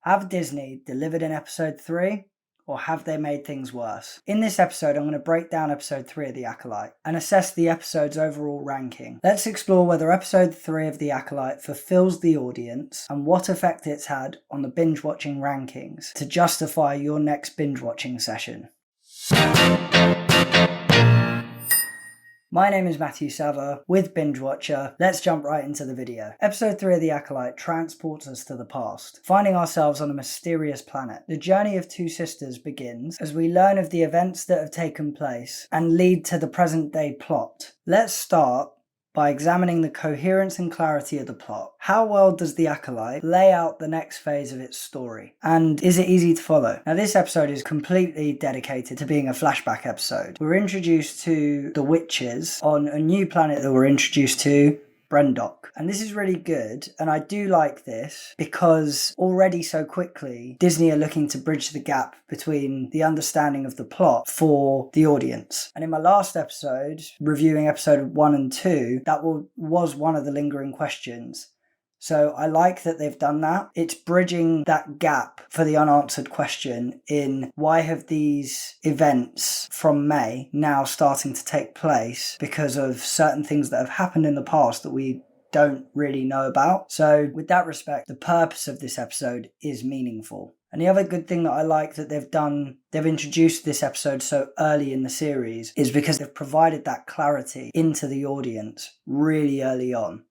Have Disney delivered in episode 3? Or have they made things worse? In this episode, I'm going to break down episode 3 of The Acolyte and assess the episode's overall ranking. Let's explore whether episode 3 of The Acolyte fulfills the audience and what effect it's had on the binge watching rankings to justify your next binge watching session. My name is Matthew Sava with Binge Watcher. Let's jump right into the video. Episode 3 of The Acolyte transports us to the past, finding ourselves on a mysterious planet. The journey of two sisters begins as we learn of the events that have taken place and lead to the present day plot. Let's start by examining the coherence and clarity of the plot. How well does The Acolyte lay out the next phase of its story? And is it easy to follow? Now, this episode is completely dedicated to being a flashback episode. We're introduced to the witches on a new planet that we're introduced to, Brendok. And this is really good, and I do like this because already so quickly Disney are looking to bridge the gap between the understanding of the plot for the audience. And in my last episode, reviewing episode 1 and 2, that was one of the lingering questions. So I like that they've done that. It's bridging that gap for the unanswered question in why have these events from May now starting to take place because of certain things that have happened in the past that we don't really know about. So with that respect, the purpose of this episode is meaningful. And the other good thing that I like that they've introduced this episode so early in the series is because they've provided that clarity into the audience really early on.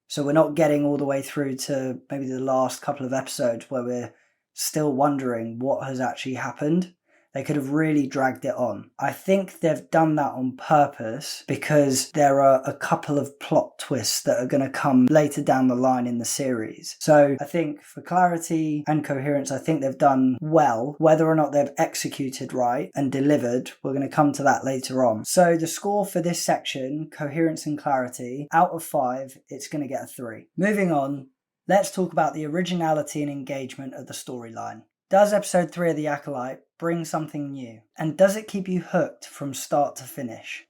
So we're not getting all the way through to maybe the last couple of episodes where we're still wondering what has actually happened. They could have really dragged it on. I think they've done that on purpose because there are a couple of plot twists that are going to come later down the line in the series. So I think for clarity and coherence, I think they've done well. Whether or not they've executed right and delivered, we're going to come to that later on. So the score for this section, coherence and clarity, out of 5, it's going to get a 3. Moving on, let's talk about the originality and engagement of the storyline. Does episode 3 of The Acolyte bring something new? And does it keep you hooked from start to finish?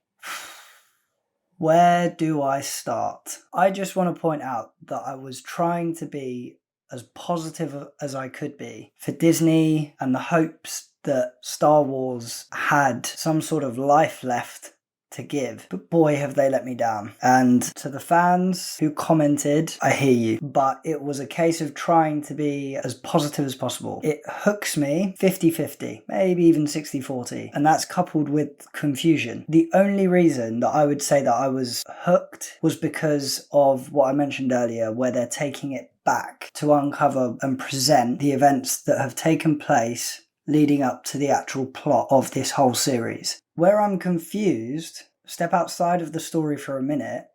Where do I start? I just want to point out that I was trying to be as positive as I could be for Disney and the hopes that Star Wars had some sort of life left to give, but boy have they let me down. And to the fans who commented, I hear you, but it was a case of trying to be as positive as possible. It hooks me 50-50, maybe even 60-40, and that's coupled with confusion. The only reason that I would say that I was hooked was because of what I mentioned earlier, where they're taking it back to uncover and present the events that have taken place leading up to the actual plot of this whole series. Where I'm confused, step outside of the story for a minute,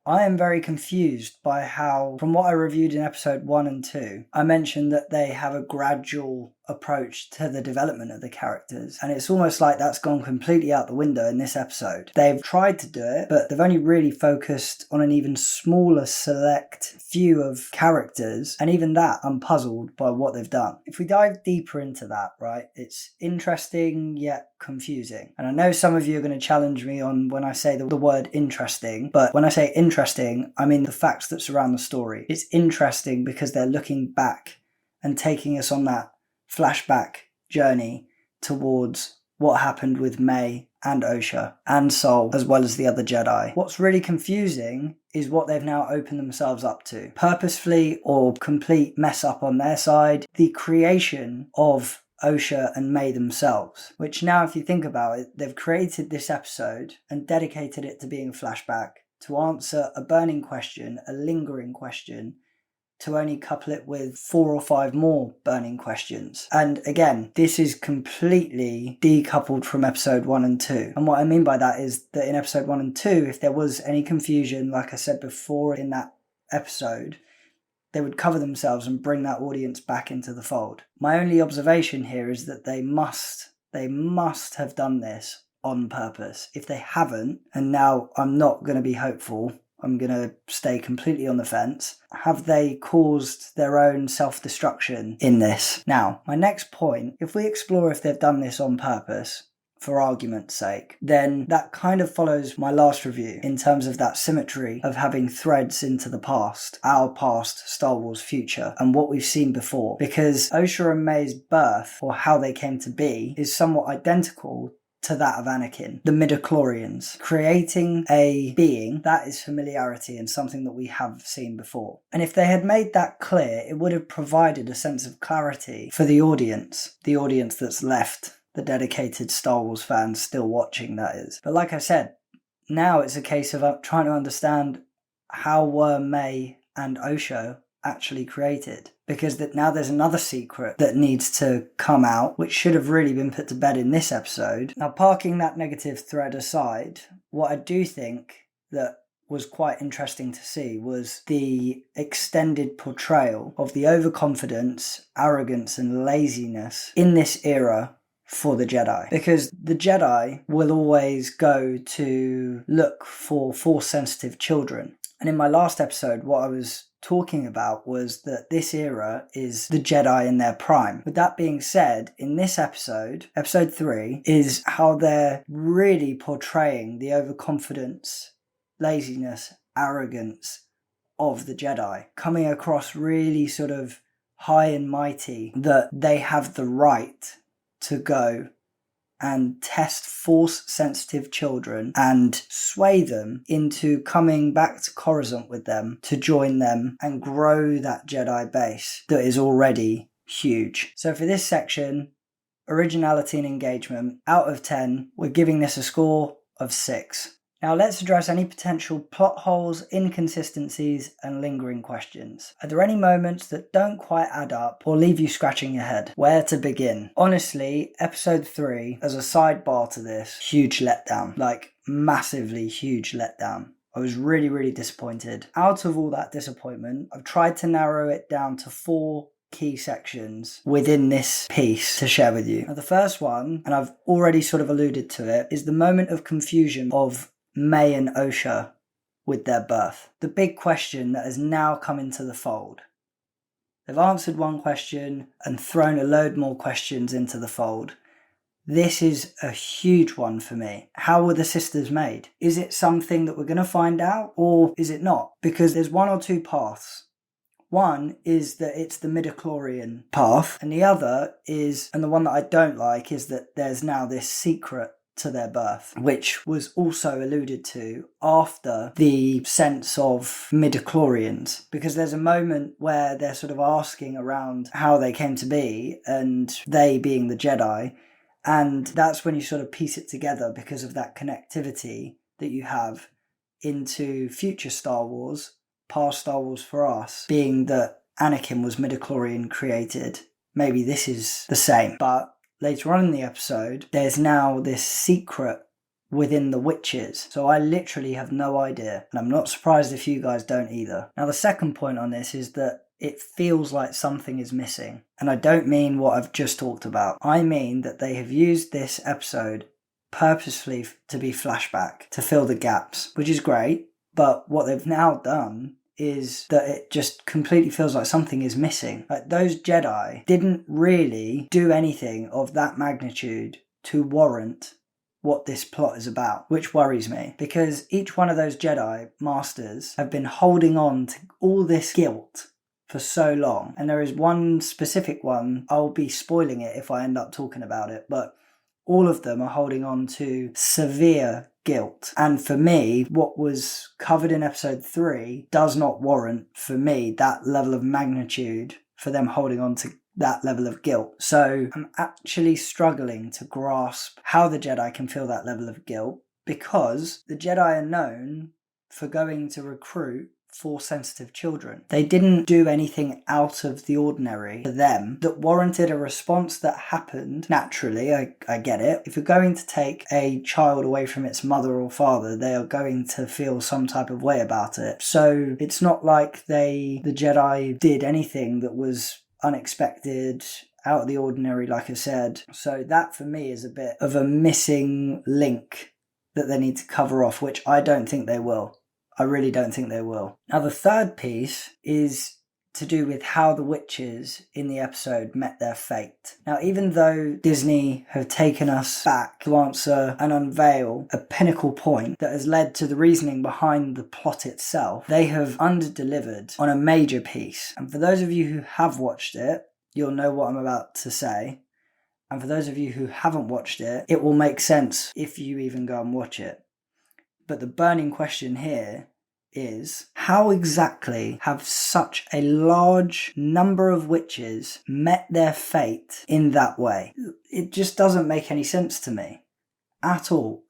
I am very confused by how, from what I reviewed in episode 1 and 2, I mentioned that they have a gradual approach to the development of the characters, and it's almost like that's gone completely out the window in this episode. They've tried to do it, but they've only really focused on an even smaller select few of characters, and even that I'm puzzled by what they've done. If we dive deeper into that, right, it's interesting yet confusing. And I know some of you are going to challenge me on when I say the word interesting, but when I say interesting, I mean the facts that surround the story. It's interesting because they're looking back and taking us on that flashback journey towards what happened with May and Osha and Sol, as well as the other Jedi. What's really confusing is what they've now opened themselves up to. Purposefully or complete mess up on their side, the creation of Osha and May themselves, which now, if you think about it, they've created this episode and dedicated it to being a flashback to answer a burning question, a lingering question, to only couple it with 4 or 5 more burning questions. And again, this is completely decoupled from episode 1 and 2. And what I mean by that is that in episode 1 and 2, if there was any confusion, like I said before in that episode, they would cover themselves and bring that audience back into the fold. My only observation here is that they must have done this on purpose. If they haven't, and now I'm not going to be hopeful, I'm going to stay completely on the fence. Have they caused their own self-destruction in this? Now, my next point, if we explore if they've done this on purpose, for argument's sake, then that kind of follows my last review in terms of that symmetry of having threads into the past, our past, Star Wars future, and what we've seen before. Because Osha and May's birth, or how they came to be, is somewhat identical to that of Anakin, the midichlorians, creating a being that is familiarity and something that we have seen before. And if they had made that clear, it would have provided a sense of clarity for the audience that's left, the dedicated Star Wars fans still watching, that is. But like I said, now it's a case of trying to understand how were May and Osho actually created, because now there's another secret that needs to come out, which should have really been put to bed in this episode. Now, parking that negative thread aside, what I do think that was quite interesting to see was the extended portrayal of the overconfidence, arrogance and laziness in this era for the Jedi, because the Jedi will always go to look for Force-sensitive children. And in my last episode, what I was talking about was that this era is the Jedi in their prime. With that being said, in this episode 3, is how they're really portraying the overconfidence, laziness, arrogance of the Jedi, coming across really sort of high and mighty, that they have the right to go and test Force-sensitive children and sway them into coming back to Coruscant with them to join them and grow that Jedi base that is already huge. So for this section, Originality and Engagement, out of 10, we're giving this a score of 6. Now let's address any potential plot holes, inconsistencies and lingering questions. Are there any moments that don't quite add up or leave you scratching your head? Where to begin? Honestly, episode 3, as a sidebar to this, huge letdown. Like, massively huge letdown. I was really, really disappointed. Out of all that disappointment, I've tried to narrow it down to 4 key sections within this piece to share with you. Now, the first one, and I've already sort of alluded to it, is the moment of confusion of May and Osha with their birth. The big question that has now come into the fold. They've answered one question and thrown a load more questions into the fold. This is a huge one for me. How were the sisters made? Is it something that we're going to find out, or is it not? Because there's one or two paths. One is that it's the midichlorian path, and the other is, and the one that I don't like, is that there's now this secret to their birth, which was also alluded to after the sense of midichlorians, because there's a moment where they're sort of asking around how they came to be, and they being the Jedi, and that's when you sort of piece it together because of that connectivity that you have into future Star Wars, past Star Wars for us, being that Anakin was midichlorian created. Maybe this is the same, but later on in the episode, there's now this secret within the witches. So I literally have no idea. And I'm not surprised if you guys don't either. Now, the second point on this is that it feels like something is missing. And I don't mean what I've just talked about. I mean that they have used this episode purposefully to be flashback, to fill the gaps, which is great. But what they've now done is that it just completely feels like something is missing. Like, those Jedi didn't really do anything of that magnitude to warrant what this plot is about, which worries me, because each one of those Jedi masters have been holding on to all this guilt for so long. And there is one specific one, I'll be spoiling it if I end up talking about it, but all of them are holding on to severe guilt. And for me, what was covered in episode 3 does not warrant, for me, that level of magnitude for them holding on to that level of guilt. So I'm actually struggling to grasp how the Jedi can feel that level of guilt, because the Jedi are known for going to recruit Force-sensitive children. They didn't do anything out of the ordinary for them that warranted a response that happened naturally. I get it. If you're going to take a child away from its mother or father, they are going to feel some type of way about it. So it's not like the Jedi did anything that was unexpected, out of the ordinary, like I said. So that for me is a bit of a missing link that they need to cover off, which I don't think they will. I really don't think they will. Now, the third piece is to do with how the witches in the episode met their fate. Now, even though Disney have taken us back to answer and unveil a pinnacle point that has led to the reasoning behind the plot itself, they have under-delivered on a major piece. And for those of you who have watched it, you'll know what I'm about to say. And for those of you who haven't watched it, it will make sense if you even go and watch it. But the burning question here is, how exactly have such a large number of witches met their fate in that way? It just doesn't make any sense to me. At all.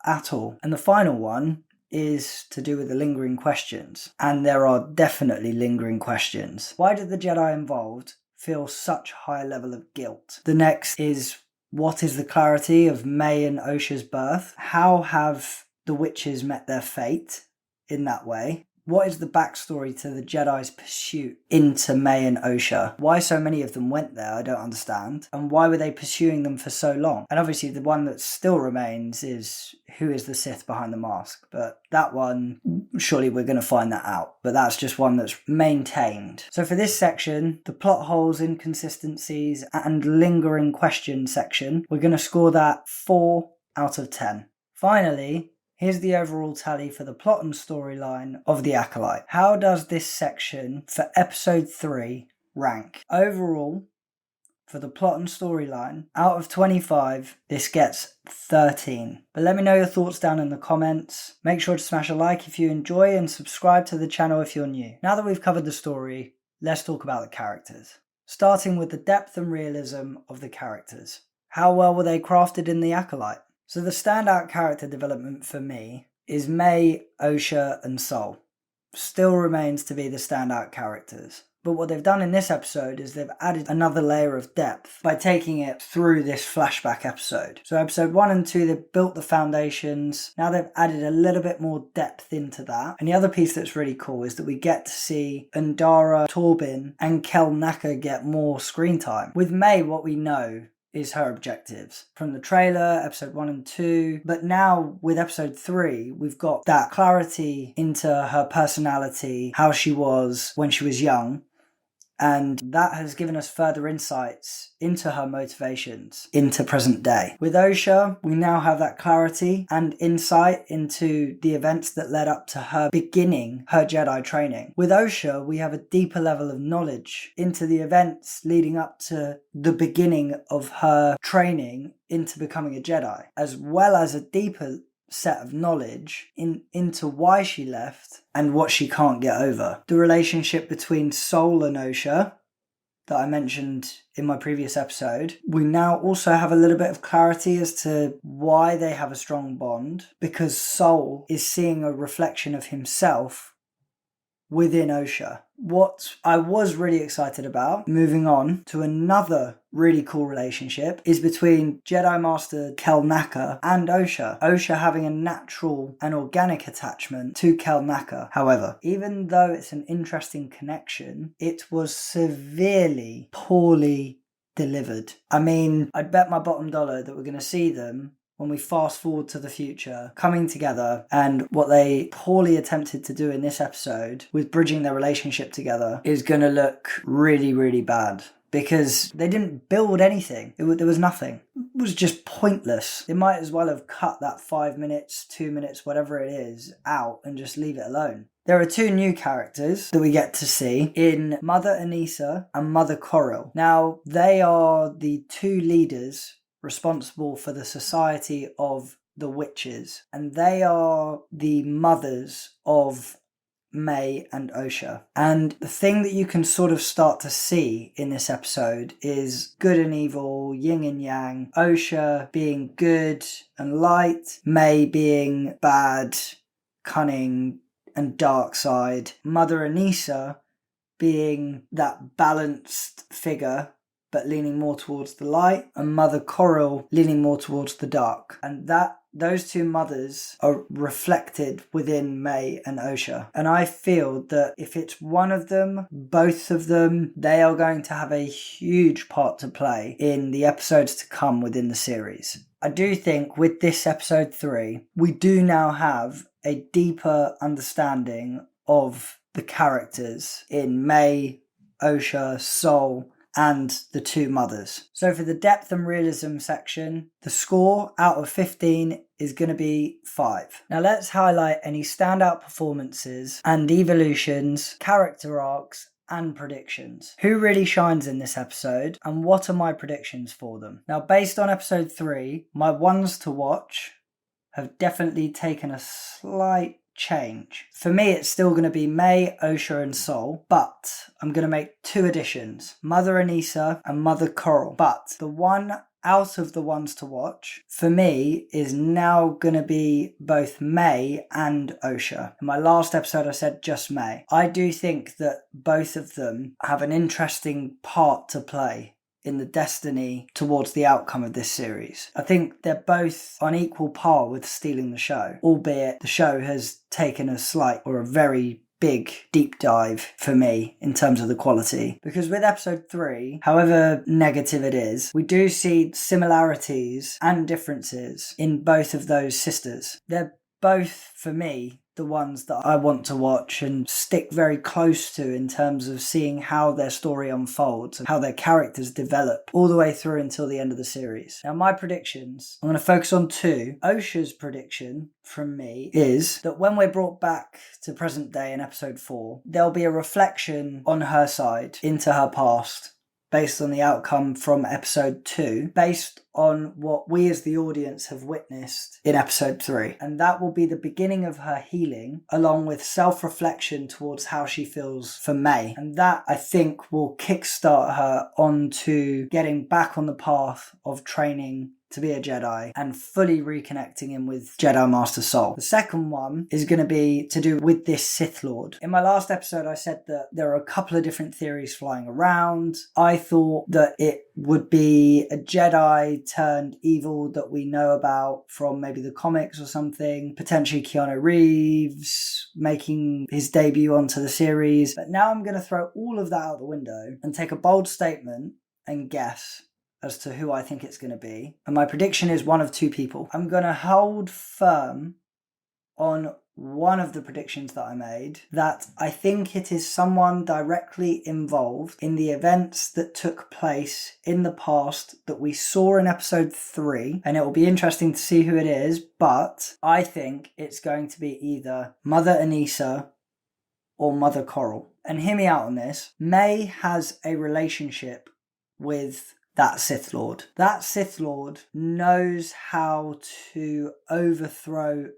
And the final one is to do with the lingering questions. And there are definitely lingering questions. Why did the Jedi involved feel such high level of guilt? The next is, what is the clarity of May and Osha's birth? How have the witches met their fate in that way? What is the backstory to the Jedi's pursuit into May and Osha? Why so many of them went there, I don't understand. And why were they pursuing them for so long? And obviously the one that still remains is, who is the Sith behind the mask? But that one, surely we're going to find that out. But that's just one that's maintained. So for this section, the plot holes, inconsistencies, and lingering question section, we're going to score that 4 out of 10. Finally, here's the overall tally for the plot and storyline of The Acolyte. How does this section for episode 3 rank? Overall, for the plot and storyline, out of 25, this gets 13. But let me know your thoughts down in the comments. Make sure to smash a like if you enjoy and subscribe to the channel if you're new. Now that we've covered the story, let's talk about the characters. Starting with the depth and realism of the characters. How well were they crafted in The Acolyte? So the standout character development for me is May, Osha and Sol. Still remains to be the standout characters. But what they've done in this episode is they've added another layer of depth by taking it through this flashback episode. So episode 1 and 2, they've built the foundations. Now they've added a little bit more depth into that. And the other piece that's really cool is that we get to see Undara, Torbin and Kel Naka get more screen time. With May, what we know is her objectives from the trailer, episode 1 and 2. But now with episode 3, we've got that clarity into her personality, how she was when she was young. And that has given us further insights into her motivations into present day. With Osha, we now have that clarity and insight into the events that led up to her beginning her Jedi training. With Osha, we have a deeper level of knowledge into the events leading up to the beginning of her training into becoming a Jedi, as well as a deeper set of knowledge into why she left and what she can't get over. The relationship between Sol and Osha that I mentioned in my previous episode, we now also have a little bit of clarity as to why they have a strong bond, because Sol is seeing a reflection of himself within Osha. What I was really excited about, moving on to another really cool relationship, is between Jedi Master Kel Naka and Osha. Osha having a natural and organic attachment to Kel Naka. However, even though it's an interesting connection, it was severely poorly delivered. I mean, I'd bet my bottom dollar that we're going to see them when we fast forward to the future, coming together, and what they poorly attempted to do in this episode with bridging their relationship together is going to look really, really bad. Because they didn't build anything. There was nothing. It was just pointless. They might as well have cut that 5 minutes, 2 minutes, whatever it is, out and just leave it alone. There are 2 new characters that we get to see in Mother Anissa and Mother Corel. Now, they are the 2 leaders responsible for the Society of the Witches, and they are the mothers of May and Osha. And the thing that you can sort of start to see in this episode is good and evil, yin and yang, Osha being good and light, May being bad, cunning and dark side, Mother Anissa being that balanced figure but leaning more towards the light, and Mother Corel leaning more towards the dark. And those 2 mothers are reflected within May and Osha. And I feel that if it's one of them, both of them, they are going to have a huge part to play in the episodes to come within the series. I do think with this episode 3, we do now have a deeper understanding of the characters in May, Osha, Sol, and the two mothers. So for the depth and realism section, the score out of 15 is going to be 5. Now let's highlight any standout performances and evolutions, character arcs, and predictions. Who really shines in this episode, and what are my predictions for them? Now, based on episode 3, my ones to watch have definitely taken a slight change. For me, it's still going to be May, Osha, and Sol, but I'm going to make 2 additions: Mother Anissa and Mother Coral. But the one out of the ones to watch for me is now going to be both May and Osha. In my last episode I said just May. I do think that both of them have an interesting part to play in the destiny towards the outcome of this series. I think they're both on equal par with stealing the show, albeit the show has taken a slight or a very big deep dive for me in terms of the quality, because with episode 3, however negative it is, we do see similarities and differences in both of those sisters. They're both, for me, the ones that I want to watch and stick very close to in terms of seeing how their story unfolds and how their characters develop all the way through until the end of the series. Now, my predictions, I'm going to focus on 2. Osha's prediction from me is that when we're brought back to present day in episode 4, there'll be a reflection on her side into her past based on the outcome from episode 2, based on what we as the audience have witnessed in episode 3. And that will be the beginning of her healing, along with self-reflection towards how she feels for May. And that, I think, will kickstart her onto getting back on the path of training to be a Jedi and fully reconnecting him with Jedi Master Sol. The second one is going to be to do with this Sith Lord. In my last episode, I said that there are a couple of different theories flying around. I thought that it would be a Jedi turned evil that we know about from maybe the comics or something, potentially Keanu Reeves making his debut onto the series. But now I'm going to throw all of that out the window and take a bold statement and guess as to who I think it's going to be. And my prediction is one of 2 people. I'm going to hold firm on one of the predictions that I made, that I think it is someone directly involved in the events that took place in the past that we saw in episode 3, and it will be interesting to see who it is, but I think it's going to be either Mother Anissa or Mother Coral. And hear me out on this. May has a relationship with that Sith Lord. That Sith Lord knows how to overthrow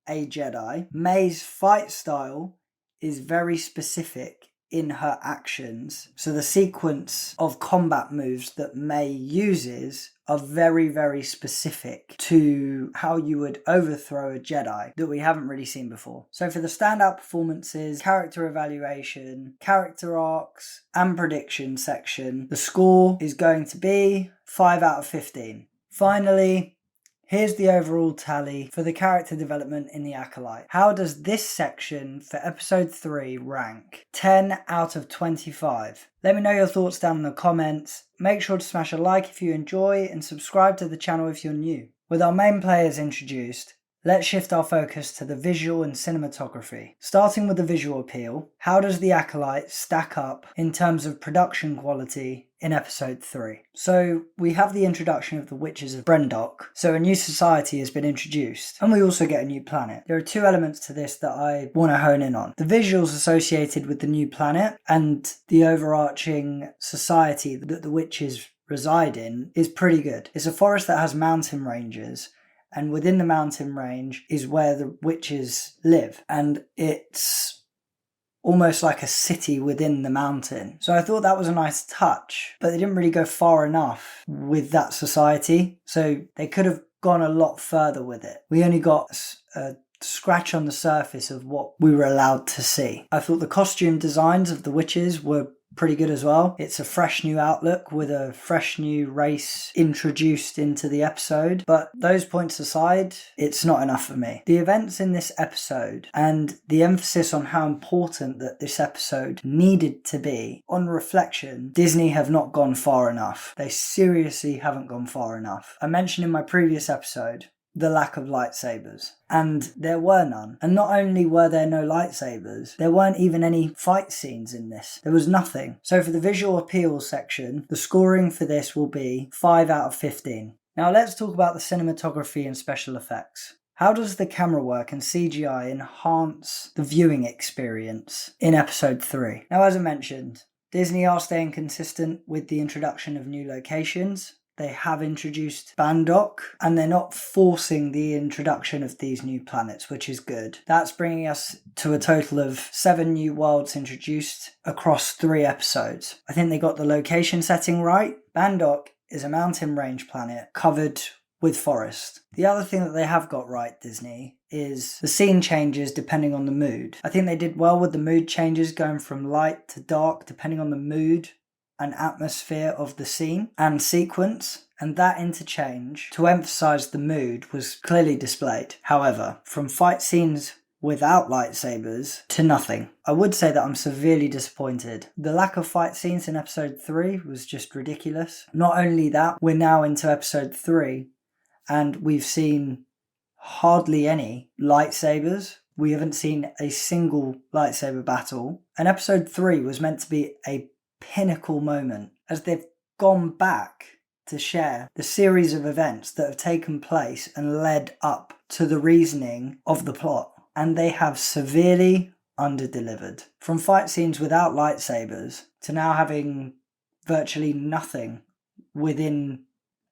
a Jedi. May's fight style is very specific in her actions. So the sequence of combat moves that May uses are very, very specific to how you would overthrow a Jedi that we haven't really seen before. So for the standout performances, character evaluation, character arcs, and prediction section, the score is going to be 5 out of 15. Finally, here's the overall tally for the character development in the Acolyte. How does this section for episode 3 rank? 10 out of 25. Let me know your thoughts down in the comments. Make sure to smash a like if you enjoy and subscribe to the channel if you're new. With our main players introduced, let's shift our focus to the visual and cinematography. Starting with the visual appeal, how does the Acolyte stack up in terms of production quality in episode 3? So we have the introduction of the Witches of Brendok, so a new society has been introduced, and we also get a new planet. There are 2 elements to this that I want to hone in on. The visuals associated with the new planet and the overarching society that the witches reside in is pretty good. It's a forest that has mountain ranges, and within the mountain range is where the witches live. And it's almost like a city within the mountain. So I thought that was a nice touch, but they didn't really go far enough with that society. So they could have gone a lot further with it. We only got a scratch on the surface of what we were allowed to see. I thought the costume designs of the witches were pretty good as well. It's a fresh new outlook with a fresh new race introduced into the episode. But those points aside, it's not enough for me. The events in this episode and the emphasis on how important that this episode needed to be, on reflection, Disney have not gone far enough. They seriously haven't gone far enough. I mentioned in my previous episode the lack of lightsabers. And there were none. And not only were there no lightsabers, there weren't even any fight scenes in this. There was nothing. So for the visual appeal section, the scoring for this will be 5 out of 15. Now let's talk about the cinematography and special effects. How does the camera work and CGI enhance the viewing experience in episode 3? Now, as I mentioned, Disney are staying consistent with the introduction of new locations. They have introduced Bandok, and they're not forcing the introduction of these new planets, which is good. That's bringing us to a total of 7 new worlds introduced across 3 episodes. I think they got the location setting right. Bandok is a mountain range planet covered with forest. The other thing that they have got right, Disney, is the scene changes depending on the mood. I think they did well with the mood changes, going from light to dark depending on the mood and atmosphere of the scene and sequence, and that interchange to emphasize the mood was clearly displayed. However, from fight scenes without lightsabers to nothing. I would say that I'm severely disappointed. The lack of fight scenes in episode 3 was just ridiculous. Not only that, we're now into episode 3 and we've seen hardly any lightsabers. We haven't seen a single lightsaber battle. And episode 3 was meant to be a pinnacle moment, as they've gone back to share the series of events that have taken place and led up to the reasoning of the plot. And they have severely underdelivered. From fight scenes without lightsabers to now having virtually nothing within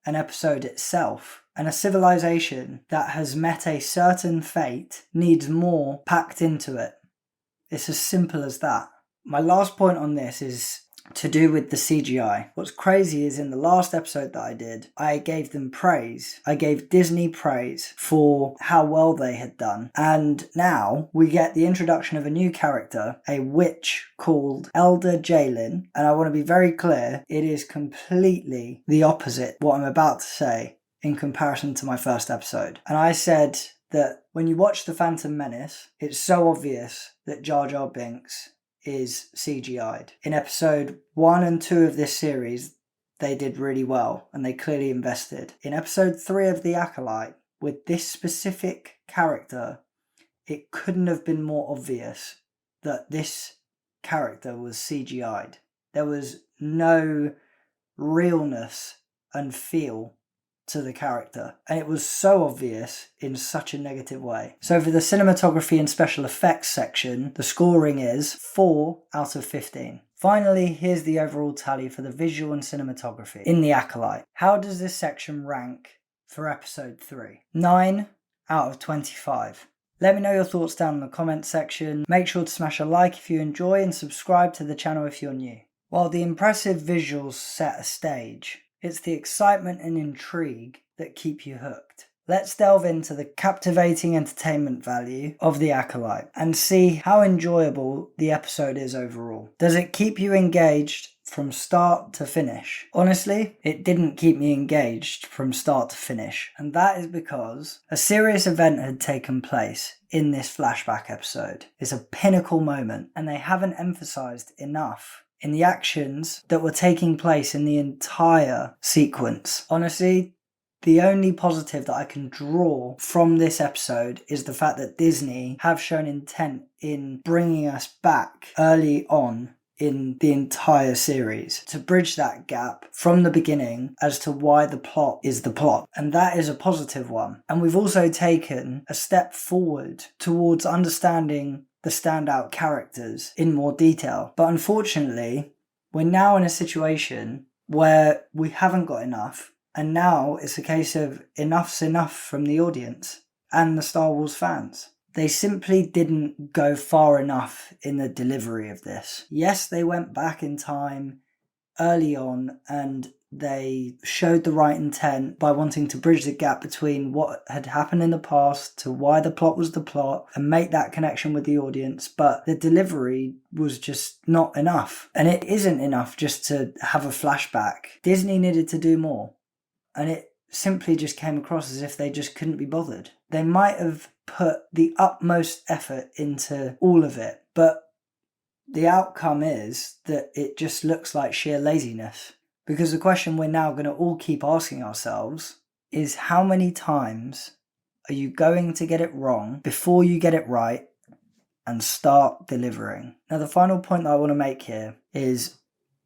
an episode itself. And a civilization that has met a certain fate needs more packed into it. It's as simple as that. My last point on this is to do with the CGI. What's crazy is in the last episode that I did, I gave them praise. I gave Disney praise for how well they had done. And now we get the introduction of a new character, a witch called Elder Jalen. And I want to be very clear, it is completely the opposite what I'm about to say in comparison to my first episode. And I said that when you watch The Phantom Menace, it's so obvious that Jar Jar Binks is CGI'd. In episode 1 and 2 of this series, they did really well and they clearly invested. In episode 3 of The Acolyte, with this specific character, it couldn't have been more obvious that this character was CGI'd. There was no realness and feel to the character, and it was so obvious in such a negative way. So for the cinematography and special effects section, the scoring is 4 out of 15. Finally, here's the overall tally for the visual and cinematography in The Acolyte. How does this section rank for episode 3? 9 out of 25. Let me know your thoughts down in the comments section. Make sure to smash a like if you enjoy and subscribe to the channel if you're new. While the impressive visuals set a stage, it's the excitement and intrigue that keep you hooked. Let's delve into the captivating entertainment value of The Acolyte and see how enjoyable the episode is overall. Does it keep you engaged from start to finish? Honestly, it didn't keep me engaged from start to finish, and that is because a serious event had taken place in this flashback episode. It's a pinnacle moment, and they haven't emphasized enough in the actions that were taking place in the entire sequence. Honestly, the only positive that I can draw from this episode is the fact that Disney have shown intent in bringing us back early on in the entire series to bridge that gap from the beginning as to why the plot is the plot. And that is a positive one. And we've also taken a step forward towards understanding the standout characters in more detail. But unfortunately, we're now in a situation where we haven't got enough, and now it's a case of enough's enough from the audience and the Star Wars fans. They simply didn't go far enough in the delivery of this. Yes, they went back in time early on and they showed the right intent by wanting to bridge the gap between what had happened in the past to why the plot was the plot and make that connection with the audience, but the delivery was just not enough. And it isn't enough just to have a flashback. Disney needed to do more, and it simply just came across as if they just couldn't be bothered. They might have put the utmost effort into all of it, but the outcome is that it just looks like sheer laziness. Because the question we're now going to all keep asking ourselves is, how many times are you going to get it wrong before you get it right and start delivering? Now, the final point that I want to make here is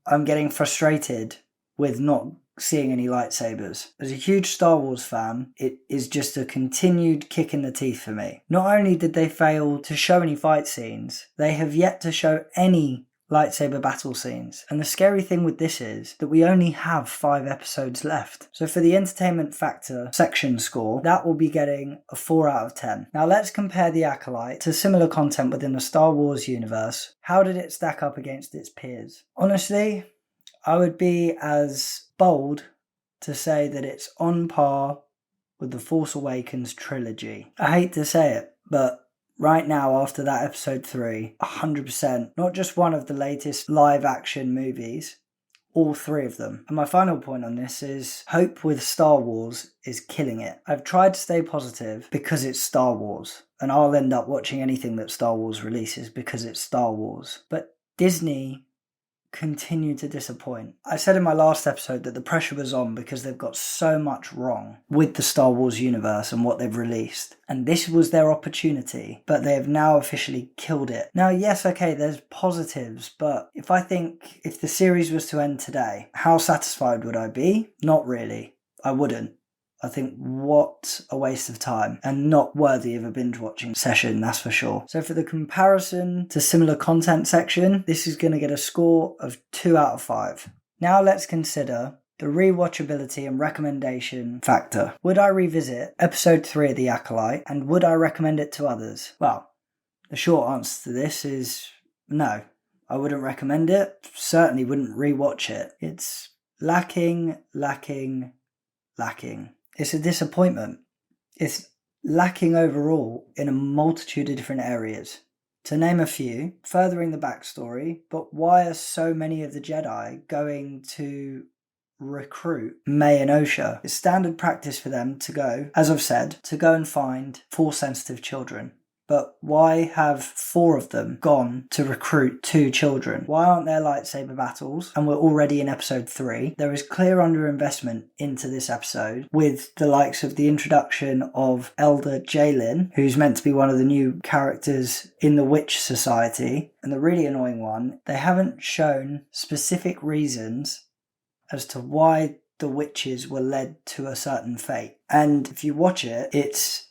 I'm getting frustrated with not seeing any lightsabers. As a huge Star Wars fan, it is just a continued kick in the teeth for me. Not only did they fail to show any fight scenes, they have yet to show any lightsaber battle scenes. And the scary thing with this is that we only have 5 episodes left. So for the entertainment factor section score, that will be getting a 4 out of 10. Now let's compare The Acolyte to similar content within the Star Wars universe. How did it stack up against its peers? Honestly, I would be as bold to say that it's on par with the Force Awakens trilogy. I hate to say it, but right now, after that episode 3, 100%, not just one of the latest live action movies, all 3 of them. And my final point on this is hope with Star Wars is killing it. I've tried to stay positive because it's Star Wars, and I'll end up watching anything that Star Wars releases because it's Star Wars. But Disney continue to disappoint. I said in my last episode that the pressure was on because they've got so much wrong with the Star Wars universe and what they've released. And this was their opportunity, but they have now officially killed it. Now, yes, okay, there's positives, but if the series was to end today, how satisfied would I be? Not really. I wouldn't. I think what a waste of time and not worthy of a binge watching session, that's for sure. So for the comparison to similar content section, this is going to get a score of 2 out of 5. Now let's consider the rewatchability and recommendation factor. Would I revisit episode 3 of The Acolyte and would I recommend it to others? Well, the short answer to this is no. I wouldn't recommend it. Certainly wouldn't rewatch it. It's lacking. It's a disappointment. It's lacking overall in a multitude of different areas. To name a few, furthering the backstory, but why are so many of the Jedi going to recruit May and Osha? It's standard practice for them to go, as I've said, to go and find Force-sensitive children. But why have 4 of them gone to recruit 2 children? Why aren't there lightsaber battles? And we're already in episode 3. There is clear underinvestment into this episode with the likes of the introduction of Elder Jalen, who's meant to be one of the new characters in the Witch Society. And the really annoying one, they haven't shown specific reasons as to why the witches were led to a certain fate. And if you watch it, it's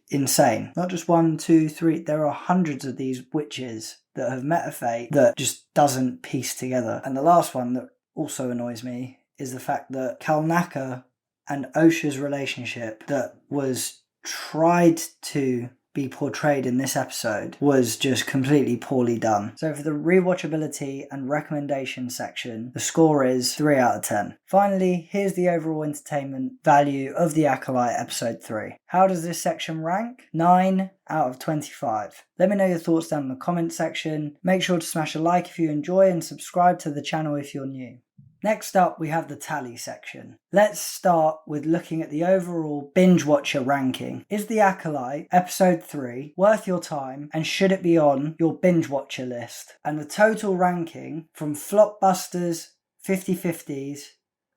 insane. Not just 1, 2, 3, there are hundreds of these witches that have met a fate that just doesn't piece together. And the last one that also annoys me is the fact that Kalnaka and Osha's relationship that was tried to be portrayed in this episode was just completely poorly done. So for the rewatchability and recommendation section, the score is 3 out of 10. Finally, here's the overall entertainment value of The Acolyte episode 3. How does this section rank? 9 out of 25. Let me know your thoughts down in the comment section. Make sure to smash a like if you enjoy and subscribe to the channel if you're new. Next up, we have the tally section. Let's start with looking at the overall Binge Watcher ranking. Is The Acolyte episode 3 worth your time and should it be on your Binge Watcher list? And the total ranking from Flopbusters, 50/50s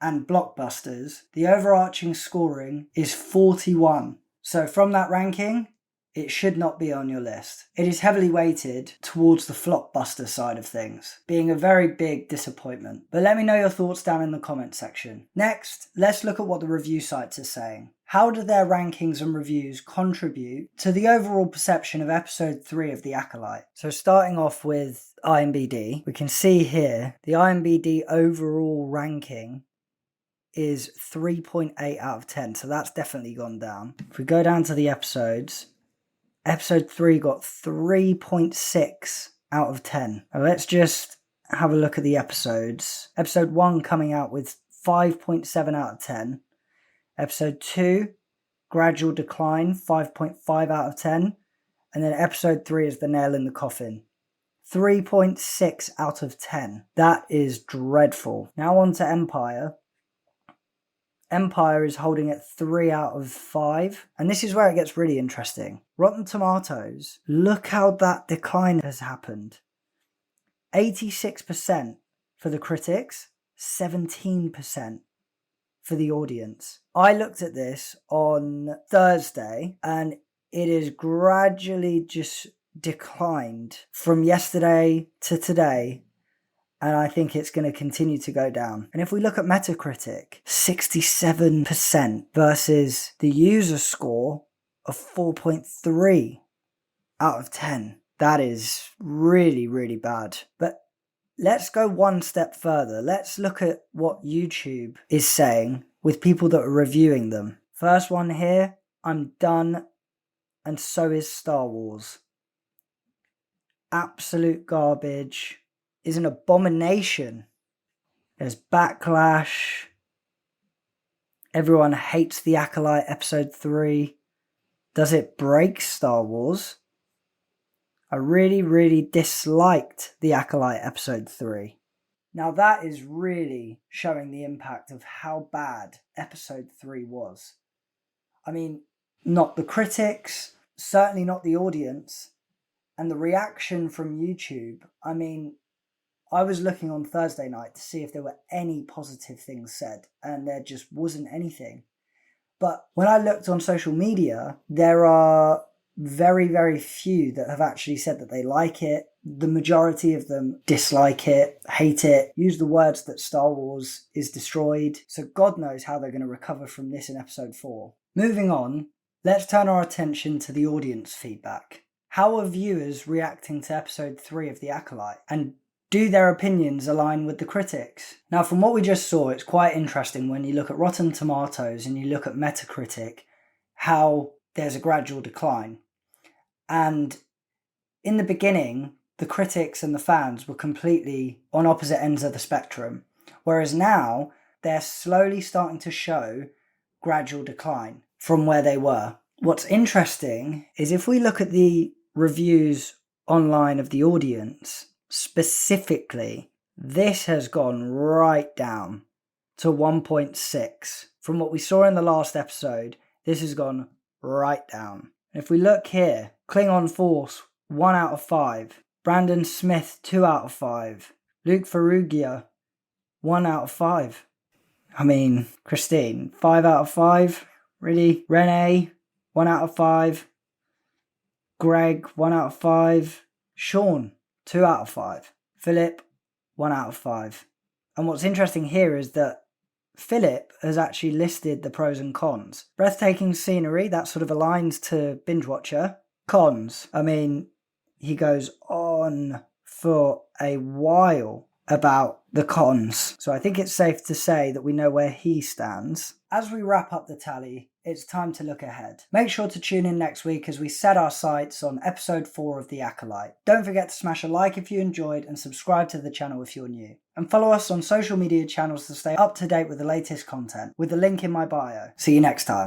and Blockbusters, the overarching scoring is 41. So from that ranking, it should not be on your list. It is heavily weighted towards the Flopbuster side of things, being a very big disappointment. But let me know your thoughts down in the comment section. Next, let's look at what the review sites are saying. How do their rankings and reviews contribute to the overall perception of episode 3 of The Acolyte? So starting off with IMDb, we can see here the IMDb overall ranking is 3.8 out of 10, so that's definitely gone down. If we go down to the episodes, episode 3 got 3.6 out of 10. Now let's just have a look at the episodes. Episode 1 coming out with 5.7 out of 10. Episode 2, gradual decline, 5.5 out of 10. And then episode 3 is the nail in the coffin. 3.6 out of 10. That is dreadful. Now on to Empire. Empire is holding at 3 out of 5. And this is where it gets really interesting. Rotten Tomatoes, look how that decline has happened. 86% for the critics, 17% for the audience. I looked at this on Thursday and it is gradually just declined from yesterday to today, and I think it's going to continue to go down. And if we look at Metacritic, 67% versus the user score of 4.3 out of 10. That is really, really bad. But let's go one step further. Let's look at what YouTube is saying with people that are reviewing them. First one here, I'm done, and so is Star Wars. Absolute garbage. Is an abomination. There's backlash. Everyone hates The Acolyte Episode 3. Does it break Star Wars? I really, really disliked The Acolyte Episode 3. Now that is really showing the impact of how bad Episode 3 was. I mean, not the critics, certainly not the audience, and the reaction from YouTube. I mean, I was looking on Thursday night to see if there were any positive things said, and there just wasn't anything. But when I looked on social media, there are very, very few that have actually said that they like it. The majority of them dislike it, hate it, use the words that Star Wars is destroyed. So God knows how they're going to recover from this in episode 4. Moving on, let's turn our attention to the audience feedback. How are viewers reacting to episode 3 of The Acolyte? And do their opinions align with the critics? Now, from what we just saw, it's quite interesting when you look at Rotten Tomatoes and you look at Metacritic, how there's a gradual decline. And in the beginning, the critics and the fans were completely on opposite ends of the spectrum, whereas now they're slowly starting to show gradual decline from where they were. What's interesting is if we look at the reviews online of the audience, specifically, this has gone right down to 1.6. From what we saw in the last episode, this has gone right down. If we look here, Klingon Force, 1 out of 5. Brandon Smith, 2 out of 5. Luke Ferrugia, 1 out of 5. I mean, Christine, 5 out of 5? Really? Renee, 1 out of 5. Greg, 1 out of 5. Sean, 2 out of 5. Philip, 1 out of 5. And what's interesting here is that Philip has actually listed the pros and cons. Breathtaking scenery, that sort of aligns to Binge Watcher. Cons, I mean, he goes on for a while about the cons. So I think it's safe to say that we know where he stands. As we wrap up the tally, it's time to look ahead. Make sure to tune in next week as we set our sights on episode 4 of The Acolyte. Don't forget to smash a like if you enjoyed and subscribe to the channel if you're new. And follow us on social media channels to stay up to date with the latest content, with the link in my bio. See you next time.